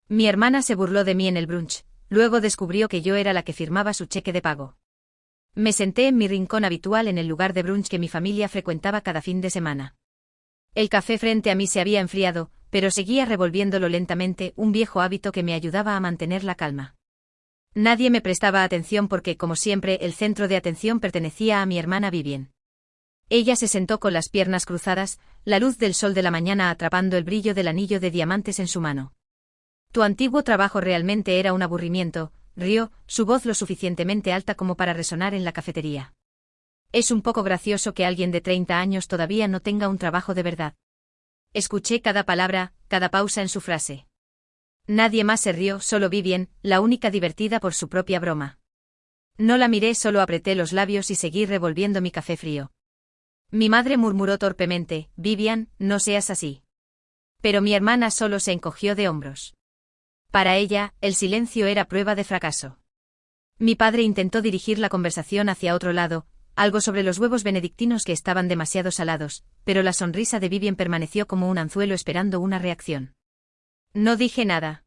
Mi hermana se burló de mí en el brunch, luego descubrió que yo era la que firmaba su cheque de pago. Me senté en mi rincón habitual en el lugar de brunch que mi familia frecuentaba cada fin de semana. El café frente a mí se había enfriado, pero seguía revolviéndolo lentamente, un viejo hábito que me ayudaba a mantener la calma. Nadie me prestaba atención porque, como siempre, el centro de atención pertenecía a mi hermana Vivien. Ella se sentó con las piernas cruzadas, la luz del sol de la mañana atrapando el brillo del anillo de diamantes en su mano. Tu antiguo trabajo realmente era un aburrimiento, rió, su voz lo suficientemente alta como para resonar en la cafetería. Es un poco gracioso que alguien de 30 años todavía no tenga un trabajo de verdad. Escuché cada palabra, cada pausa en su frase. Nadie más se rió, solo Vivien, la única divertida por su propia broma. No la miré, solo apreté los labios y seguí revolviendo mi café frío. Mi madre murmuró torpemente, Vivian, no seas así. Pero mi hermana solo se encogió de hombros. Para ella, el silencio era prueba de fracaso. Mi padre intentó dirigir la conversación hacia otro lado, algo sobre los huevos benedictinos que estaban demasiado salados, pero la sonrisa de Vivien permaneció como un anzuelo esperando una reacción. No dije nada.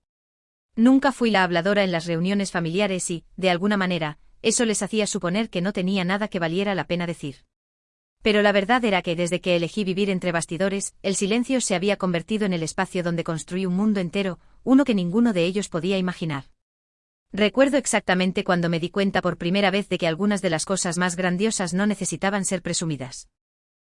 Nunca fui la habladora en las reuniones familiares y, de alguna manera, eso les hacía suponer que no tenía nada que valiera la pena decir. Pero la verdad era que desde que elegí vivir entre bastidores, el silencio se había convertido en el espacio donde construí un mundo entero, uno que ninguno de ellos podía imaginar. Recuerdo exactamente cuando me di cuenta por primera vez de que algunas de las cosas más grandiosas no necesitaban ser presumidas.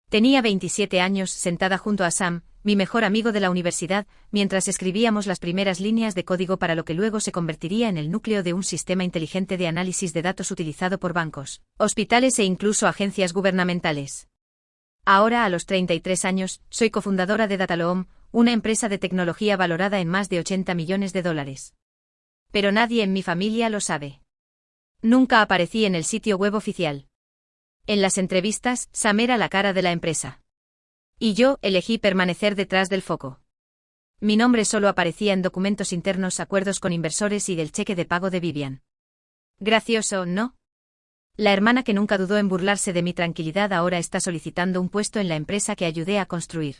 Tenía 27 años, sentada junto a Sam, mi mejor amigo de la universidad, mientras escribíamos las primeras líneas de código para lo que luego se convertiría en el núcleo de un sistema inteligente de análisis de datos utilizado por bancos, hospitales e incluso agencias gubernamentales. Ahora, a los 33 años, soy cofundadora de Dataloom, una empresa de tecnología valorada en más de $80 millones. Pero nadie en mi familia lo sabe. Nunca aparecí en el sitio web oficial. En las entrevistas, Sam era la cara de la empresa. Y yo elegí permanecer detrás del foco. Mi nombre solo aparecía en documentos internos, acuerdos con inversores y del cheque de pago de Vivian. Gracioso, ¿no? La hermana que nunca dudó en burlarse de mi tranquilidad ahora está solicitando un puesto en la empresa que ayudé a construir.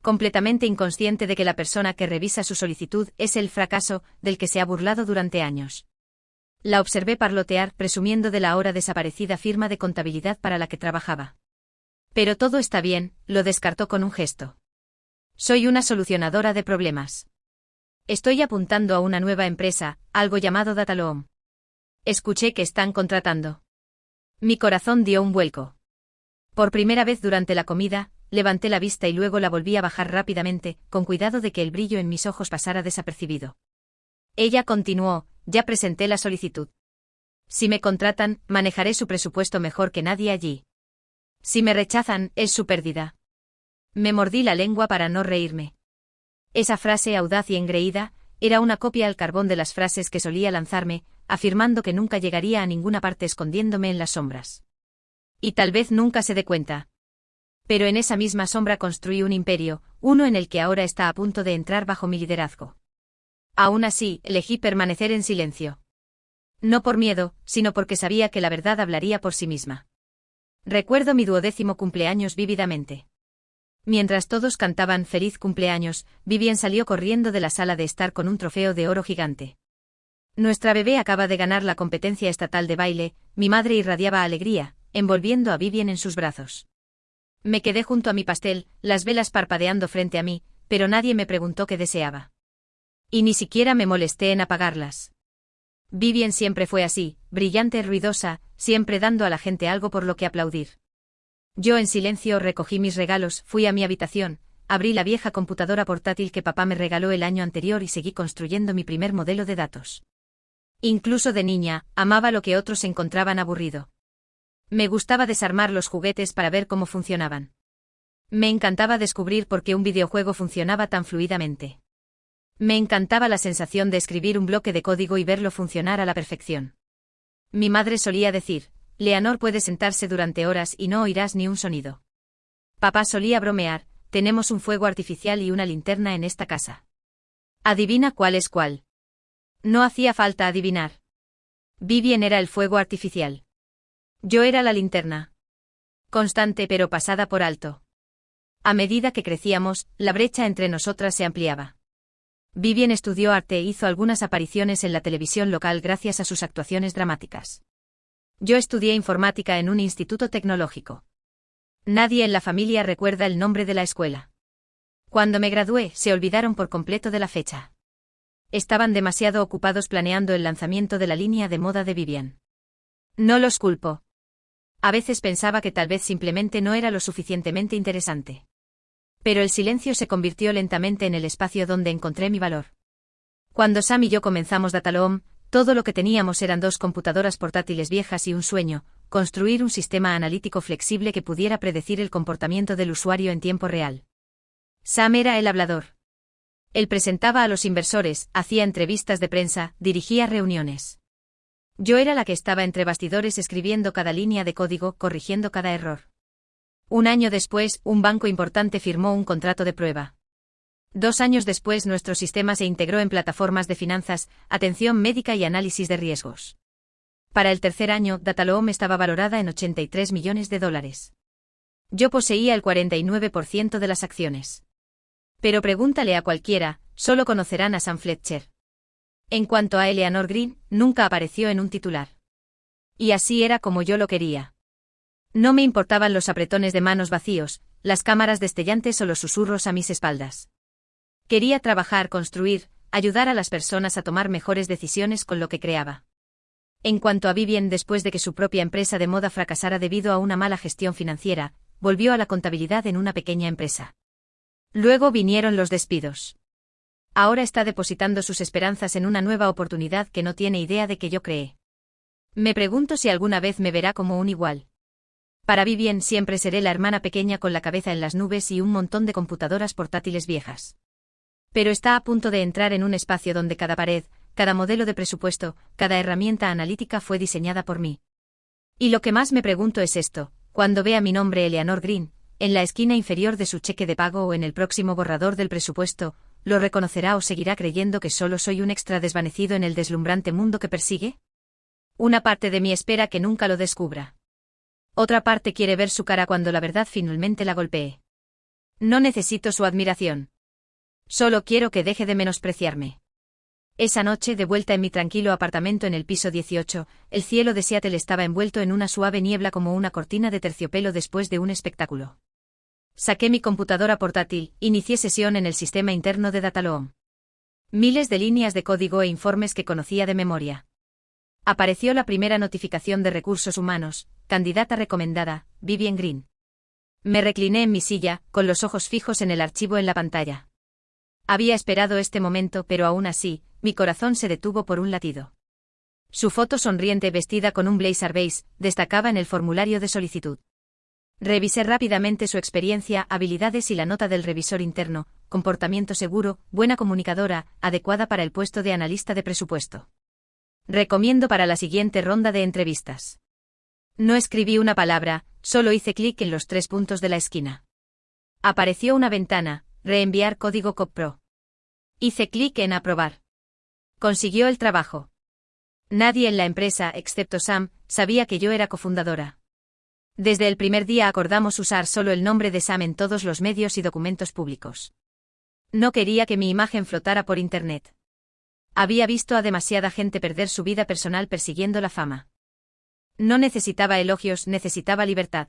Completamente inconsciente de que la persona que revisa su solicitud es el fracaso del que se ha burlado durante años. La observé parlotear, presumiendo de la ahora desaparecida firma de contabilidad para la que trabajaba. Pero todo está bien, lo descartó con un gesto. Soy una solucionadora de problemas. Estoy apuntando a una nueva empresa, algo llamado Dataloom. Escuché que están contratando. Mi corazón dio un vuelco. Por primera vez durante la comida, levanté la vista y luego la volví a bajar rápidamente, con cuidado de que el brillo en mis ojos pasara desapercibido. Ella continuó, ya presenté la solicitud. Si me contratan, manejaré su presupuesto mejor que nadie allí. Si me rechazan, es su pérdida. Me mordí la lengua para no reírme. Esa frase audaz y engreída, era una copia al carbón de las frases que solía lanzarme, afirmando que nunca llegaría a ninguna parte escondiéndome en las sombras. Y tal vez nunca se dé cuenta. Pero en esa misma sombra construí un imperio, uno en el que ahora está a punto de entrar bajo mi liderazgo. Aún así, elegí permanecer en silencio. No por miedo, sino porque sabía que la verdad hablaría por sí misma. Recuerdo mi 12º cumpleaños vívidamente. Mientras todos cantaban feliz cumpleaños, Vivien salió corriendo de la sala de estar con un trofeo de oro gigante. Nuestra bebé acaba de ganar la competencia estatal de baile, mi madre irradiaba alegría, envolviendo a Vivien en sus brazos. Me quedé junto a mi pastel, las velas parpadeando frente a mí, pero nadie me preguntó qué deseaba. Y ni siquiera me molesté en apagarlas. Vivien siempre fue así, brillante, ruidosa, siempre dando a la gente algo por lo que aplaudir. Yo en silencio recogí mis regalos, fui a mi habitación, abrí la vieja computadora portátil que papá me regaló el año anterior y seguí construyendo mi primer modelo de datos. Incluso de niña, amaba lo que otros encontraban aburrido. Me gustaba desarmar los juguetes para ver cómo funcionaban. Me encantaba descubrir por qué un videojuego funcionaba tan fluidamente. Me encantaba la sensación de escribir un bloque de código y verlo funcionar a la perfección. Mi madre solía decir, Leonor puede sentarse durante horas y no oirás ni un sonido. Papá solía bromear, tenemos un fuego artificial y una linterna en esta casa. Adivina cuál es cuál. No hacía falta adivinar. Vivien era el fuego artificial. Yo era la linterna. Constante pero pasada por alto. A medida que crecíamos, la brecha entre nosotras se ampliaba. Vivien estudió arte e hizo algunas apariciones en la televisión local gracias a sus actuaciones dramáticas. Yo estudié informática en un instituto tecnológico. Nadie en la familia recuerda el nombre de la escuela. Cuando me gradué, se olvidaron por completo de la fecha. Estaban demasiado ocupados planeando el lanzamiento de la línea de moda de Vivian. No los culpo. A veces pensaba que tal vez simplemente no era lo suficientemente interesante. Pero el silencio se convirtió lentamente en el espacio donde encontré mi valor. Cuando Sam y yo comenzamos Dataloom, todo lo que teníamos eran 2 computadoras portátiles viejas y un sueño: construir un sistema analítico flexible que pudiera predecir el comportamiento del usuario en tiempo real. Sam era el hablador. Él presentaba a los inversores, hacía entrevistas de prensa, dirigía reuniones. Yo era la que estaba entre bastidores escribiendo cada línea de código, corrigiendo cada error. Un año después, un banco importante firmó un contrato de prueba. 2 años después, nuestro sistema se integró en plataformas de finanzas, atención médica y análisis de riesgos. Para el 3er año, Dataloom estaba valorada en $83 millones. Yo poseía el 49% de las acciones. Pero pregúntale a cualquiera, solo conocerán a Sam Fletcher. En cuanto a Eleanor Green, nunca apareció en un titular. Y así era como yo lo quería. No me importaban los apretones de manos vacíos, las cámaras destellantes o los susurros a mis espaldas. Quería trabajar, construir, ayudar a las personas a tomar mejores decisiones con lo que creaba. En cuanto a Vivian, después de que su propia empresa de moda fracasara debido a una mala gestión financiera, volvió a la contabilidad en una pequeña empresa. Luego vinieron los despidos. Ahora está depositando sus esperanzas en una nueva oportunidad que no tiene idea de que yo creé. Me pregunto si alguna vez me verá como un igual. Para Vivian siempre seré la hermana pequeña con la cabeza en las nubes y un montón de computadoras portátiles viejas. Pero está a punto de entrar en un espacio donde cada pared, cada modelo de presupuesto, cada herramienta analítica fue diseñada por mí. Y lo que más me pregunto es esto: cuando vea mi nombre Eleanor Green, en la esquina inferior de su cheque de pago o en el próximo borrador del presupuesto, ¿lo reconocerá o seguirá creyendo que solo soy un extra desvanecido en el deslumbrante mundo que persigue? Una parte de mí espera que nunca lo descubra. Otra parte quiere ver su cara cuando la verdad finalmente la golpee. No necesito su admiración. Solo quiero que deje de menospreciarme. Esa noche, de vuelta en mi tranquilo apartamento en el piso 18, el cielo de Seattle estaba envuelto en una suave niebla como una cortina de terciopelo después de un espectáculo. Saqué mi computadora portátil, inicié sesión en el sistema interno de Dataloom. Miles de líneas de código e informes que conocía de memoria. Apareció la primera notificación de recursos humanos: candidata recomendada, Vivian Green. Me recliné en mi silla, con los ojos fijos en el archivo en la pantalla. Había esperado este momento, pero aún así, mi corazón se detuvo por un latido. Su foto sonriente, vestida con un blazer beige, destacaba en el formulario de solicitud. Revisé rápidamente su experiencia, habilidades y la nota del revisor interno: comportamiento seguro, buena comunicadora, adecuada para el puesto de analista de presupuesto. Recomiendo para la siguiente ronda de entrevistas. No escribí una palabra, solo hice clic en los 3 puntos de la esquina. Apareció una ventana: reenviar código CopPro. Hice clic en aprobar. Consiguió el trabajo. Nadie en la empresa, excepto Sam, sabía que yo era cofundadora. Desde el primer día acordamos usar solo el nombre de Sam en todos los medios y documentos públicos. No quería que mi imagen flotara por Internet. Había visto a demasiada gente perder su vida personal persiguiendo la fama. No necesitaba elogios, necesitaba libertad.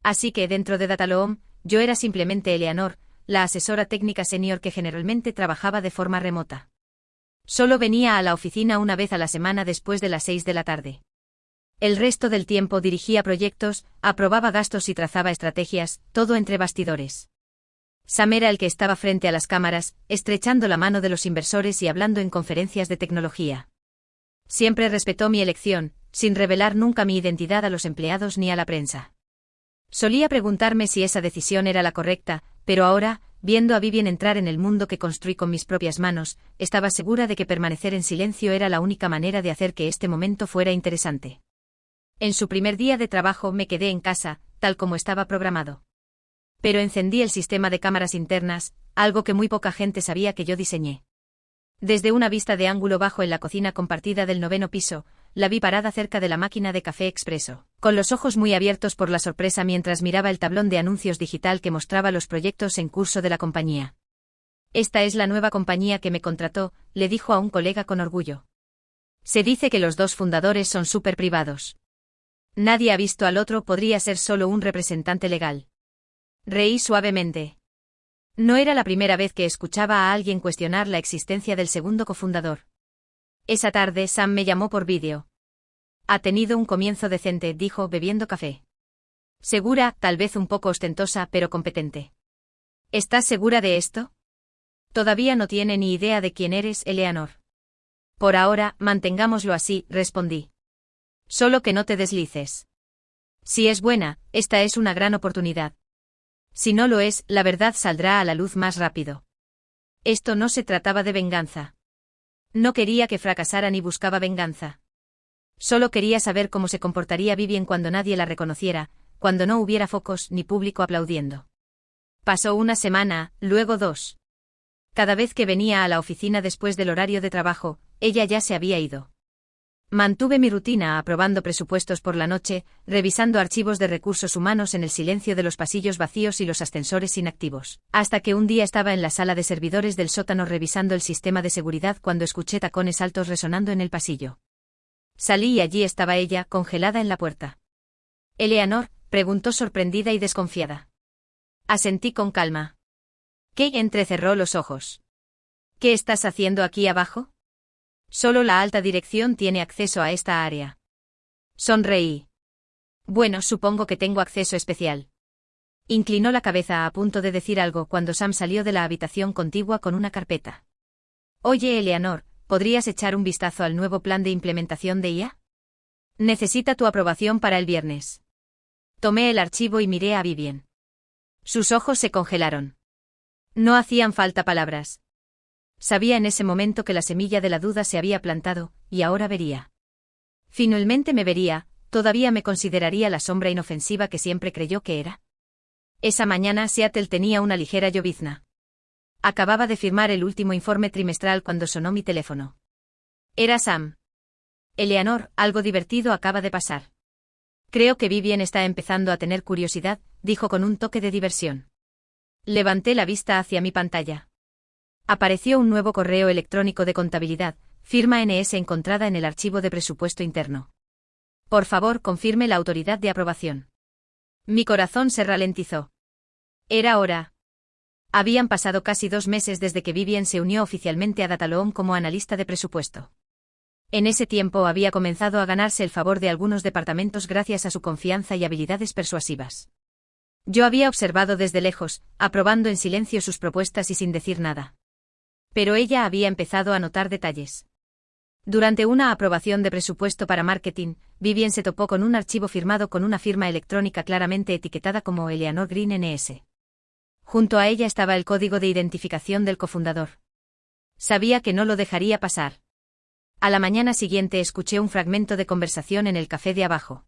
Así que dentro de Dataloom, yo era simplemente Eleanor, la asesora técnica senior que generalmente trabajaba de forma remota. Solo venía a la oficina una vez a la semana después de las 6 de la tarde. El resto del tiempo dirigía proyectos, aprobaba gastos y trazaba estrategias, todo entre bastidores. Sam era el que estaba frente a las cámaras, estrechando la mano de los inversores y hablando en conferencias de tecnología. Siempre respetó mi elección, sin revelar nunca mi identidad a los empleados ni a la prensa. Solía preguntarme si esa decisión era la correcta, pero ahora, viendo a Vivian entrar en el mundo que construí con mis propias manos, estaba segura de que permanecer en silencio era la única manera de hacer que este momento fuera interesante. En su primer día de trabajo me quedé en casa, tal como estaba programado. Pero encendí el sistema de cámaras internas, algo que muy poca gente sabía que yo diseñé. Desde una vista de ángulo bajo en la cocina compartida del 9º piso, la vi parada cerca de la máquina de café expreso, con los ojos muy abiertos por la sorpresa mientras miraba el tablón de anuncios digital que mostraba los proyectos en curso de la compañía. Esta es la nueva compañía que me contrató, le dijo a un colega con orgullo. Se dice que los dos fundadores son súper privados. Nadie ha visto al otro, podría ser solo un representante legal. Reí suavemente. No era la primera vez que escuchaba a alguien cuestionar la existencia del segundo cofundador. Esa tarde Sam me llamó por vídeo. Ha tenido un comienzo decente, dijo bebiendo café. Segura, tal vez un poco ostentosa, pero competente. ¿Estás segura de esto? Todavía no tiene ni idea de quién eres, Eleanor. Por ahora, mantengámoslo así, respondí. Solo que no te deslices. Si es buena, esta es una gran oportunidad. Si no lo es, la verdad saldrá a la luz más rápido. Esto no se trataba de venganza. No quería que fracasara ni buscaba venganza. Solo quería saber cómo se comportaría Vivien cuando nadie la reconociera, cuando no hubiera focos ni público aplaudiendo. Pasó una semana, luego 2. Cada vez que venía a la oficina después del horario de trabajo, ella ya se había ido. Mantuve mi rutina aprobando presupuestos por la noche, revisando archivos de recursos humanos en el silencio de los pasillos vacíos y los ascensores inactivos, hasta que un día estaba en la sala de servidores del sótano revisando el sistema de seguridad cuando escuché tacones altos resonando en el pasillo. Salí y allí estaba ella, congelada en la puerta. «Eleanor», preguntó sorprendida y desconfiada. Asentí con calma. Kate entrecerró los ojos. «¿Qué estás haciendo aquí abajo? Solo la alta dirección tiene acceso a esta área». Sonreí. «Bueno, supongo que tengo acceso especial». Inclinó la cabeza a punto de decir algo cuando Sam salió de la habitación contigua con una carpeta. «Oye, Eleanor, ¿podrías echar un vistazo al nuevo plan de implementación de IA? Necesita tu aprobación para el viernes». Tomé el archivo y miré a Vivien. Sus ojos se congelaron. No hacían falta palabras. Sabía en ese momento que la semilla de la duda se había plantado, y ahora vería. Finalmente me vería, todavía me consideraría la sombra inofensiva que siempre creyó que era. Esa mañana Seattle tenía una ligera llovizna. Acababa de firmar el último informe trimestral cuando sonó mi teléfono. Era Sam. «Eleanor, algo divertido acaba de pasar. Creo que Vivien está empezando a tener curiosidad», dijo con un toque de diversión. Levanté la vista hacia mi pantalla. Apareció un nuevo correo electrónico de contabilidad, firma NS encontrada en el archivo de presupuesto interno. «Por favor, confirme la autoridad de aprobación». Mi corazón se ralentizó. Era hora. Habían pasado casi 2 meses desde que Vivien se unió oficialmente a Dataloom como analista de presupuesto. En ese tiempo había comenzado a ganarse el favor de algunos departamentos gracias a su confianza y habilidades persuasivas. Yo había observado desde lejos, aprobando en silencio sus propuestas y sin decir nada. Pero ella había empezado a notar detalles. Durante una aprobación de presupuesto para marketing, Vivien se topó con un archivo firmado con una firma electrónica claramente etiquetada como Eleanor Green NS. Junto a ella estaba el código de identificación del cofundador. Sabía que no lo dejaría pasar. A la mañana siguiente escuché un fragmento de conversación en el café de abajo.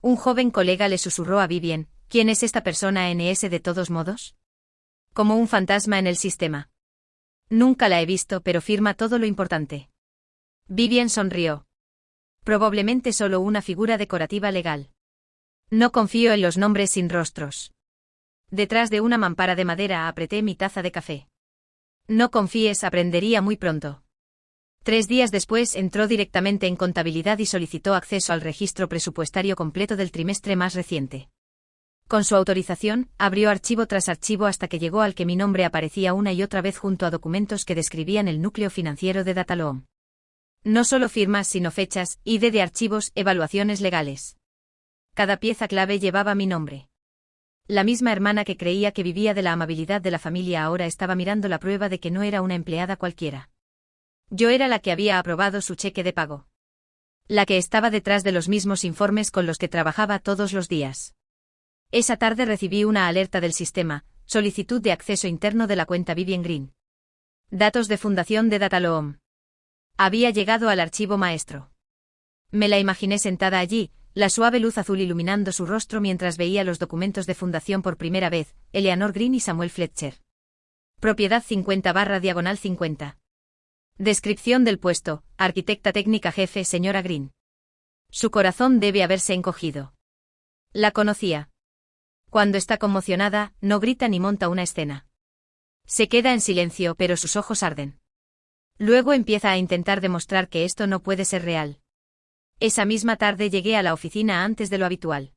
Un joven colega le susurró a Vivien: «¿Quién es esta persona NS de todos modos? Como un fantasma en el sistema. Nunca la he visto, pero firma todo lo importante». Vivien sonrió. «Probablemente solo una figura decorativa legal. No confío en los nombres sin rostros». Detrás de una mampara de madera apreté mi taza de café. «No confíes, aprendería muy pronto». 3 días después entró directamente en contabilidad y solicitó acceso al registro presupuestario completo del trimestre más reciente. Con su autorización, abrió archivo tras archivo hasta que llegó al que mi nombre aparecía una y otra vez junto a documentos que describían el núcleo financiero de Dataloom. No solo firmas sino fechas, ID de archivos, evaluaciones legales. Cada pieza clave llevaba mi nombre. La misma hermana que creía que vivía de la amabilidad de la familia ahora estaba mirando la prueba de que no era una empleada cualquiera. Yo era la que había aprobado su cheque de pago. La que estaba detrás de los mismos informes con los que trabajaba todos los días. Esa tarde recibí una alerta del sistema: solicitud de acceso interno de la cuenta Vivien Green. Datos de fundación de Dataloom. Había llegado al archivo maestro. Me la imaginé sentada allí, la suave luz azul iluminando su rostro mientras veía los documentos de fundación por primera vez: Eleanor Green y Samuel Fletcher. Propiedad 50/50. Descripción del puesto: arquitecta técnica jefe señora Green. Su corazón debe haberse encogido. La conocía. Cuando está conmocionada, no grita ni monta una escena. Se queda en silencio, pero sus ojos arden. Luego empieza a intentar demostrar que esto no puede ser real. Esa misma tarde llegué a la oficina antes de lo habitual.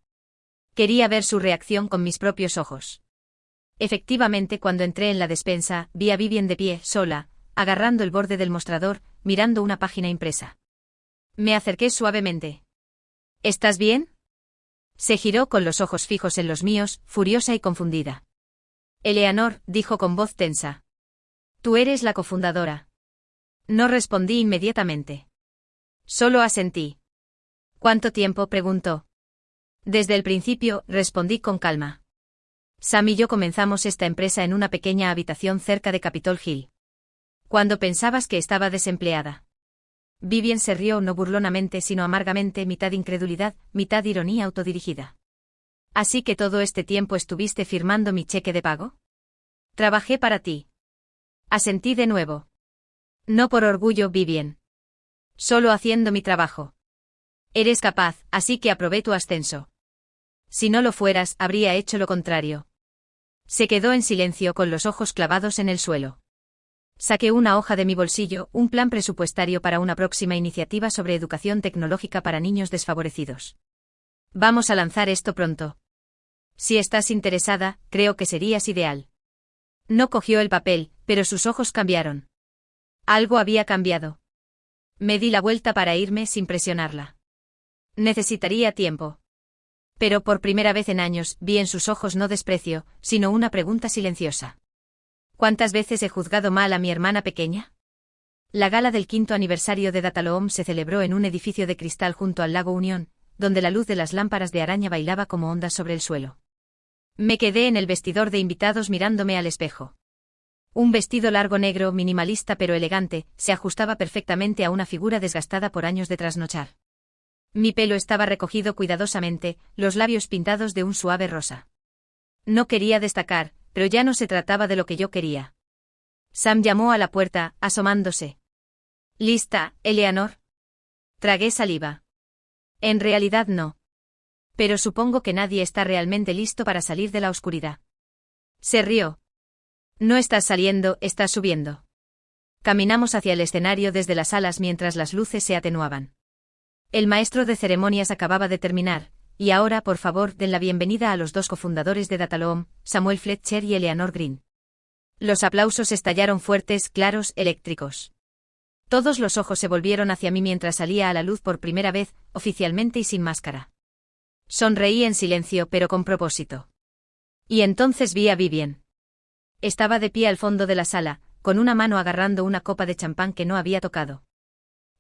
Quería ver su reacción con mis propios ojos. Efectivamente, cuando entré en la despensa, vi a Vivien de pie, sola, agarrando el borde del mostrador, mirando una página impresa. Me acerqué suavemente. ¿Estás bien? Se giró con los ojos fijos en los míos, furiosa y confundida. Eleanor, dijo con voz tensa. Tú eres la cofundadora. No respondí inmediatamente. Solo asentí. ¿Cuánto tiempo?, preguntó. Desde el principio, respondí con calma. Sam y yo comenzamos esta empresa en una pequeña habitación cerca de Capitol Hill. Cuando pensabas que estaba desempleada. Vivien se rió no burlonamente sino amargamente, mitad incredulidad, mitad ironía autodirigida. ¿Así que todo este tiempo estuviste firmando mi cheque de pago? Trabajé para ti. Asentí de nuevo. No por orgullo, Vivien. Solo haciendo mi trabajo. Eres capaz, así que aprobé tu ascenso. Si no lo fueras, habría hecho lo contrario. Se quedó en silencio con los ojos clavados en el suelo. Saqué una hoja de mi bolsillo, un plan presupuestario para una próxima iniciativa sobre educación tecnológica para niños desfavorecidos. Vamos a lanzar esto pronto. Si estás interesada, creo que serías ideal. No cogió el papel, pero sus ojos cambiaron. Algo había cambiado. Me di la vuelta para irme sin presionarla. Necesitaría tiempo. Pero por primera vez en años, vi en sus ojos no desprecio, sino una pregunta silenciosa. ¿Cuántas veces he juzgado mal a mi hermana pequeña? La gala del 5º aniversario de Dataloom se celebró en un edificio de cristal junto al lago Unión, donde la luz de las lámparas de araña bailaba como ondas sobre el suelo. Me quedé en el vestidor de invitados mirándome al espejo. Un vestido largo negro, minimalista pero elegante, se ajustaba perfectamente a una figura desgastada por años de trasnochar. Mi pelo estaba recogido cuidadosamente, los labios pintados de un suave rosa. No quería destacar, pero ya no se trataba de lo que yo quería. Sam llamó a la puerta, asomándose. ¿Lista, Eleanor? Tragué saliva. En realidad no. Pero supongo que nadie está realmente listo para salir de la oscuridad. Se rió. No estás saliendo, estás subiendo. Caminamos hacia el escenario desde las alas mientras las luces se atenuaban. El maestro de ceremonias acababa de terminar, y ahora, por favor, den la bienvenida a los dos cofundadores de Dataloom, Samuel Fletcher y Eleanor Green. Los aplausos estallaron fuertes, claros, eléctricos. Todos los ojos se volvieron hacia mí mientras salía a la luz por primera vez, oficialmente y sin máscara. Sonreí en silencio, pero con propósito. Y entonces vi a Vivien. Estaba de pie al fondo de la sala, con una mano agarrando una copa de champán que no había tocado.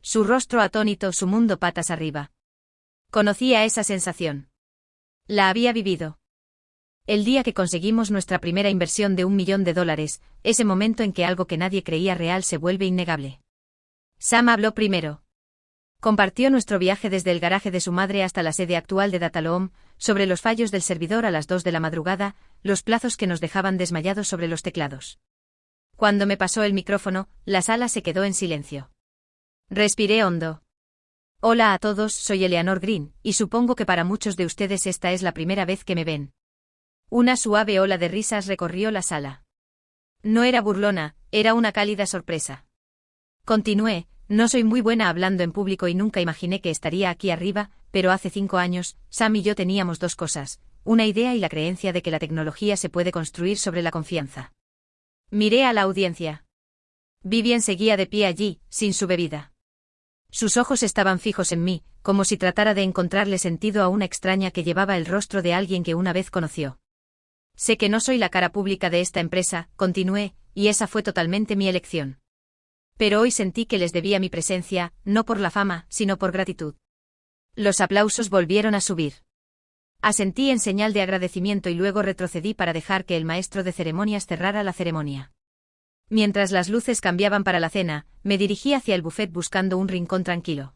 Su rostro atónito, su mundo patas arriba. Conocía esa sensación. La había vivido. El día que conseguimos nuestra primera inversión de $1 millón, ese momento en que algo que nadie creía real se vuelve innegable. Sam habló primero. Compartió nuestro viaje desde el garaje de su madre hasta la sede actual de Dataloom, sobre los fallos del servidor a las 2 de la madrugada, los plazos que nos dejaban desmayados sobre los teclados. Cuando me pasó el micrófono, la sala se quedó en silencio. Respiré hondo. Hola a todos, soy Eleanor Green, y supongo que para muchos de ustedes esta es la primera vez que me ven. Una suave ola de risas recorrió la sala. No era burlona, era una cálida sorpresa. Continué, no soy muy buena hablando en público y nunca imaginé que estaría aquí arriba, pero hace 5 años, Sam y yo teníamos dos cosas, una idea y la creencia de que la tecnología se puede construir sobre la confianza. Miré a la audiencia. Vivien seguía de pie allí, sin su bebida. Sus ojos estaban fijos en mí, como si tratara de encontrarle sentido a una extraña que llevaba el rostro de alguien que una vez conoció. Sé que no soy la cara pública de esta empresa, continué, y esa fue totalmente mi elección. Pero hoy sentí que les debía mi presencia, no por la fama, sino por gratitud. Los aplausos volvieron a subir. Asentí en señal de agradecimiento y luego retrocedí para dejar que el maestro de ceremonias cerrara la ceremonia. Mientras las luces cambiaban para la cena, me dirigí hacia el buffet buscando un rincón tranquilo.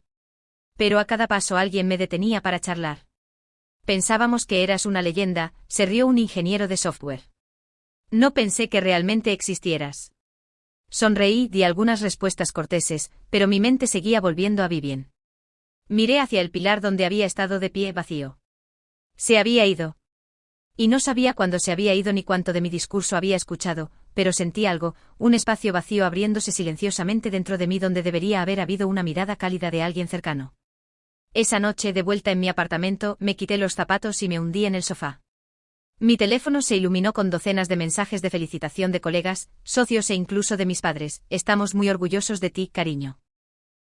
Pero a cada paso alguien me detenía para charlar. Pensábamos que eras una leyenda, se rió un ingeniero de software. No pensé que realmente existieras. Sonreí, di algunas respuestas corteses, pero mi mente seguía volviendo a Vivien. Miré hacia el pilar donde había estado de pie, vacío. Se había ido. Y no sabía cuándo se había ido ni cuánto de mi discurso había escuchado, pero sentí algo, un espacio vacío abriéndose silenciosamente dentro de mí donde debería haber habido una mirada cálida de alguien cercano. Esa noche, de vuelta en mi apartamento, me quité los zapatos y me hundí en el sofá. Mi teléfono se iluminó con docenas de mensajes de felicitación de colegas, socios e incluso de mis padres. Estamos muy orgullosos de ti, cariño.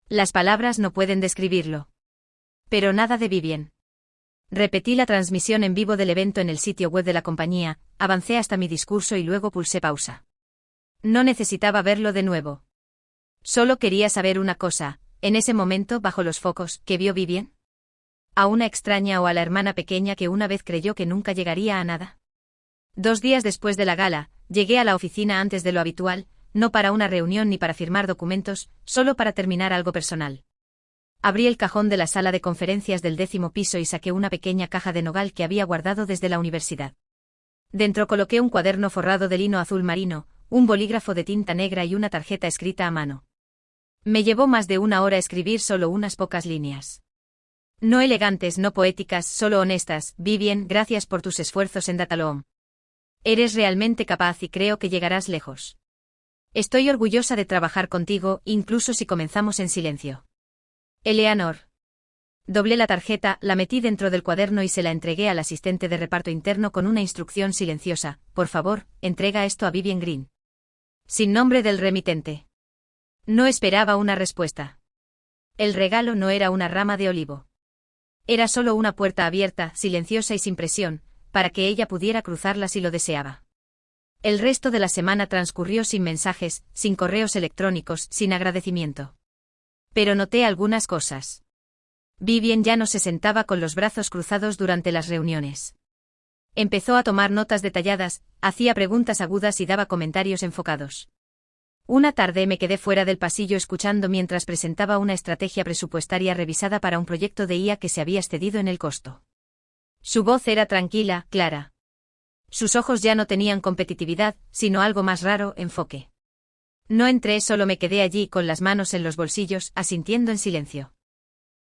Las palabras no pueden describirlo. Pero nada de Vivien. Repetí la transmisión en vivo del evento en el sitio web de la compañía, avancé hasta mi discurso y luego pulsé pausa. No necesitaba verlo de nuevo. Solo quería saber una cosa, en ese momento, bajo los focos, ¿qué vio Vivien? ¿A una extraña o a la hermana pequeña que una vez creyó que nunca llegaría a nada? 2 días después de la gala, llegué a la oficina antes de lo habitual, no para una reunión ni para firmar documentos, solo para terminar algo personal. Abrí el cajón de la sala de conferencias del 10º piso y saqué una pequeña caja de nogal que había guardado desde la universidad. Dentro coloqué un cuaderno forrado de lino azul marino, un bolígrafo de tinta negra y una tarjeta escrita a mano. Me llevó más de 1 hora escribir solo unas pocas líneas. No elegantes, no poéticas, solo honestas. Vivien, gracias por tus esfuerzos en Dataloom. Eres realmente capaz y creo que llegarás lejos. Estoy orgullosa de trabajar contigo, incluso si comenzamos en silencio. Eleanor. Doblé la tarjeta, la metí dentro del cuaderno y se la entregué al asistente de reparto interno con una instrucción silenciosa. Por favor, entrega esto a Vivien Green. Sin nombre del remitente. No esperaba una respuesta. El regalo no era una rama de olivo. Era solo una puerta abierta, silenciosa y sin presión, para que ella pudiera cruzarla si lo deseaba. El resto de la semana transcurrió sin mensajes, sin correos electrónicos, sin agradecimiento. Pero noté algunas cosas. Vivien ya no se sentaba con los brazos cruzados durante las reuniones. Empezó a tomar notas detalladas, hacía preguntas agudas y daba comentarios enfocados. Una tarde me quedé fuera del pasillo escuchando mientras presentaba una estrategia presupuestaria revisada para un proyecto de IA que se había excedido en el costo. Su voz era tranquila, clara. Sus ojos ya no tenían competitividad, sino algo más raro, enfoque. No entré, solo me quedé allí con las manos en los bolsillos, asintiendo en silencio.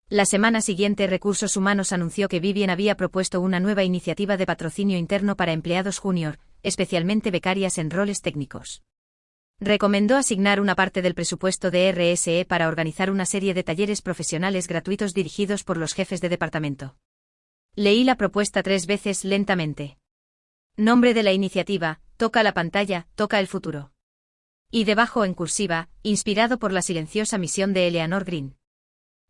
La semana siguiente Recursos Humanos anunció que Vivien había propuesto una nueva iniciativa de patrocinio interno para empleados junior, especialmente becarias en roles técnicos. Recomendó asignar una parte del presupuesto de RSE para organizar una serie de talleres profesionales gratuitos dirigidos por los jefes de departamento. Leí la propuesta 3 veces lentamente. Nombre de la iniciativa: Toca la pantalla, toca el futuro. Y debajo en cursiva, inspirado por la silenciosa misión de Eleanor Green.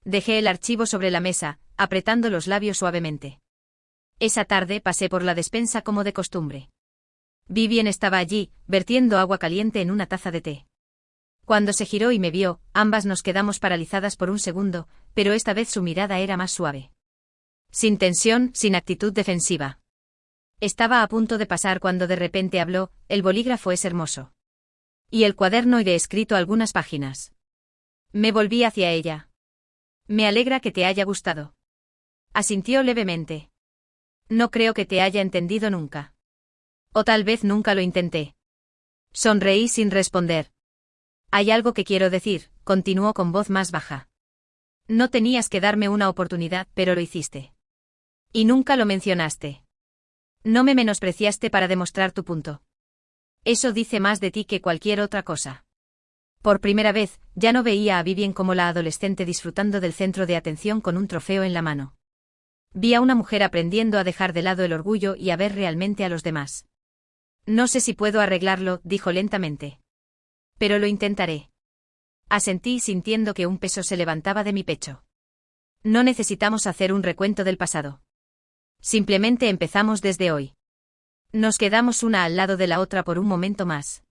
Dejé el archivo sobre la mesa, apretando los labios suavemente. Esa tarde pasé por la despensa como de costumbre. Vivien estaba allí, vertiendo agua caliente en una taza de té. Cuando se giró y me vio, ambas nos quedamos paralizadas por un segundo, pero esta vez su mirada era más suave. Sin tensión, sin actitud defensiva. Estaba a punto de pasar cuando de repente habló: el bolígrafo es hermoso. Y el cuaderno iré escrito algunas páginas. Me volví hacia ella. Me alegra que te haya gustado. Asintió levemente. No creo que te haya entendido nunca. O tal vez nunca lo intenté. Sonreí sin responder. Hay algo que quiero decir, continuó con voz más baja. No tenías que darme una oportunidad, pero lo hiciste. Y nunca lo mencionaste. No me menospreciaste para demostrar tu punto. Eso dice más de ti que cualquier otra cosa. Por primera vez, ya no veía a Vivien como la adolescente disfrutando del centro de atención con un trofeo en la mano. Vi a una mujer aprendiendo a dejar de lado el orgullo y a ver realmente a los demás. No sé si puedo arreglarlo, dijo lentamente. Pero lo intentaré. Asentí sintiendo que un peso se levantaba de mi pecho. No necesitamos hacer un recuento del pasado. Simplemente empezamos desde hoy. Nos quedamos una al lado de la otra por un momento más.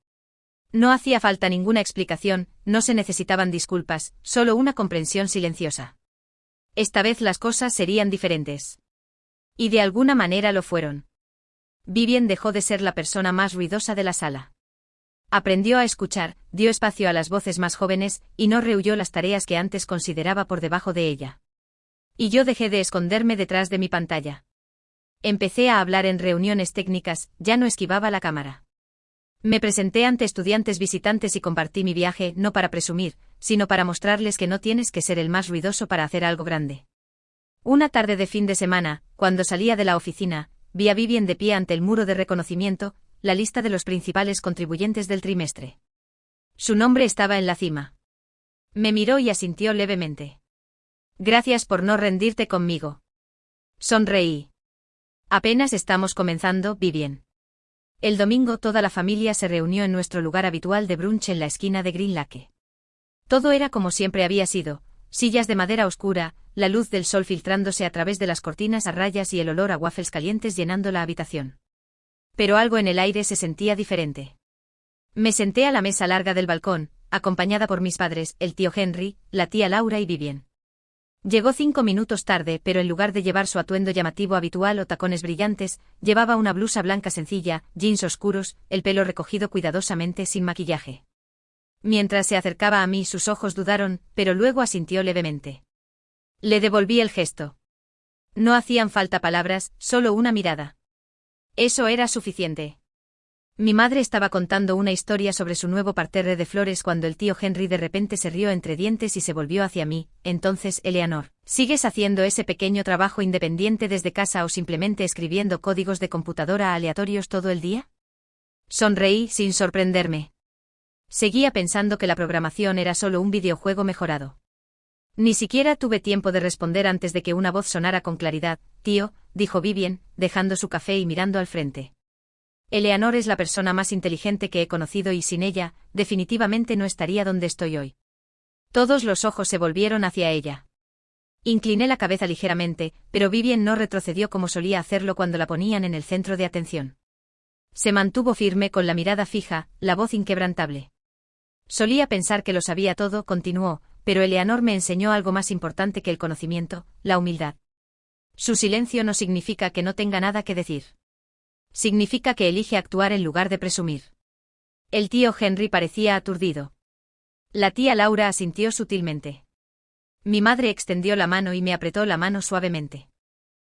No hacía falta ninguna explicación, no se necesitaban disculpas, solo una comprensión silenciosa. Esta vez las cosas serían diferentes. Y de alguna manera lo fueron. Vivien dejó de ser la persona más ruidosa de la sala. Aprendió a escuchar, dio espacio a las voces más jóvenes, y no rehuyó las tareas que antes consideraba por debajo de ella. Y yo dejé de esconderme detrás de mi pantalla. Empecé a hablar en reuniones técnicas, ya no esquivaba la cámara. Me presenté ante estudiantes visitantes y compartí mi viaje, no para presumir, sino para mostrarles que no tienes que ser el más ruidoso para hacer algo grande. Una tarde de fin de semana, cuando salía de la oficina, vi a Vivien de pie ante el muro de reconocimiento, la lista de los principales contribuyentes del trimestre. Su nombre estaba en la cima. Me miró y asintió levemente. Gracias por no rendirte conmigo. Sonreí. Apenas estamos comenzando, Vivien. El domingo toda la familia se reunió en nuestro lugar habitual de brunch en la esquina de Green Lake. Todo era como siempre había sido, sillas de madera oscura, la luz del sol filtrándose a través de las cortinas a rayas y el olor a waffles calientes llenando la habitación. Pero algo en el aire se sentía diferente. Me senté a la mesa larga del balcón, acompañada por mis padres, el tío Henry, la tía Laura y Vivien. Llegó 5 minutos tarde, pero en lugar de llevar su atuendo llamativo habitual o tacones brillantes, llevaba una blusa blanca sencilla, jeans oscuros, el pelo recogido cuidadosamente sin maquillaje. Mientras se acercaba a mí sus ojos dudaron, pero luego asintió levemente. Le devolví el gesto. No hacían falta palabras, solo una mirada. Eso era suficiente. Mi madre estaba contando una historia sobre su nuevo parterre de flores cuando el tío Henry de repente se rió entre dientes y se volvió hacia mí. Entonces, Eleanor, ¿sigues haciendo ese pequeño trabajo independiente desde casa o simplemente escribiendo códigos de computadora aleatorios todo el día? Sonreí sin sorprenderme. Seguía pensando que la programación era solo un videojuego mejorado. Ni siquiera tuve tiempo de responder antes de que una voz sonara con claridad. Tío, dijo Vivien, dejando su café y mirando al frente. Eleanor es la persona más inteligente que he conocido y sin ella, definitivamente no estaría donde estoy hoy. Todos los ojos se volvieron hacia ella. Incliné la cabeza ligeramente, pero Vivien no retrocedió como solía hacerlo cuando la ponían en el centro de atención. Se mantuvo firme con la mirada fija, la voz inquebrantable. Solía pensar que lo sabía todo, continuó, pero Eleanor me enseñó algo más importante que el conocimiento, la humildad. Su silencio no significa que no tenga nada que decir. Significa que elige actuar en lugar de presumir. El tío Henry parecía aturdido. La tía Laura asintió sutilmente. Mi madre extendió la mano y me apretó la mano suavemente.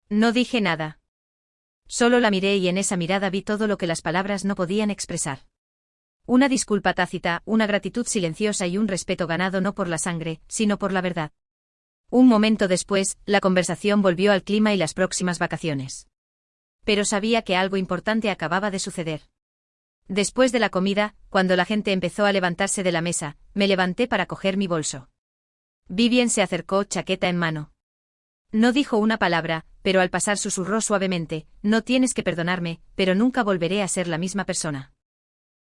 No dije nada. Solo la miré y en esa mirada vi todo lo que las palabras no podían expresar. Una disculpa tácita, una gratitud silenciosa y un respeto ganado no por la sangre, sino por la verdad. Un momento después, la conversación volvió al clima y las próximas vacaciones. Pero sabía que algo importante acababa de suceder. Después de la comida, cuando la gente empezó a levantarse de la mesa, me levanté para coger mi bolso. Vivien se acercó, chaqueta en mano. No dijo una palabra, pero al pasar susurró suavemente, no tienes que perdonarme, pero nunca volveré a ser la misma persona.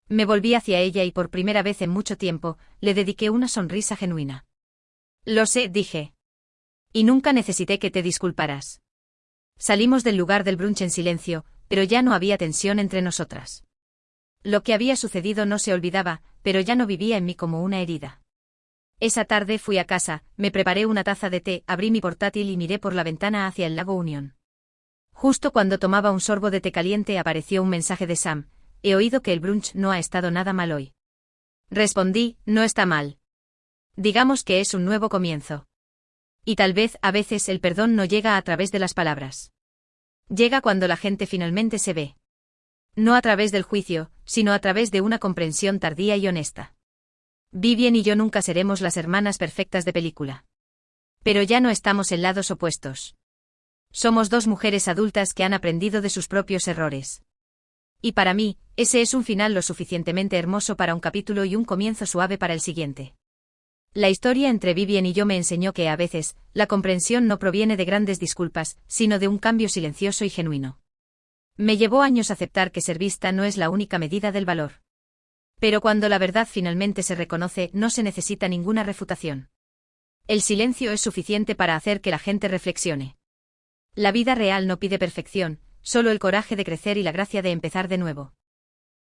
Me volví hacia ella y por primera vez en mucho tiempo, le dediqué una sonrisa genuina. Lo sé, dije. Y nunca necesité que te disculparas. Salimos del lugar del brunch en silencio, pero ya no había tensión entre nosotras. Lo que había sucedido no se olvidaba, pero ya no vivía en mí como una herida. Esa tarde fui a casa, me preparé una taza de té, abrí mi portátil y miré por la ventana hacia el lago Union. Justo cuando tomaba un sorbo de té caliente apareció un mensaje de Sam. He oído que el brunch no ha estado nada mal hoy. Respondí, no está mal. Digamos que es un nuevo comienzo. Y tal vez, a veces, el perdón no llega a través de las palabras. Llega cuando la gente finalmente se ve. No a través del juicio, sino a través de una comprensión tardía y honesta. Vivien y yo nunca seremos las hermanas perfectas de película. Pero ya no estamos en lados opuestos. Somos dos mujeres adultas que han aprendido de sus propios errores. Y para mí, ese es un final lo suficientemente hermoso para un capítulo y un comienzo suave para el siguiente. La historia entre Vivien y yo me enseñó que a veces, la comprensión no proviene de grandes disculpas, sino de un cambio silencioso y genuino. Me llevó años aceptar que ser vista no es la única medida del valor. Pero cuando la verdad finalmente se reconoce, no se necesita ninguna refutación. El silencio es suficiente para hacer que la gente reflexione. La vida real no pide perfección, solo el coraje de crecer y la gracia de empezar de nuevo.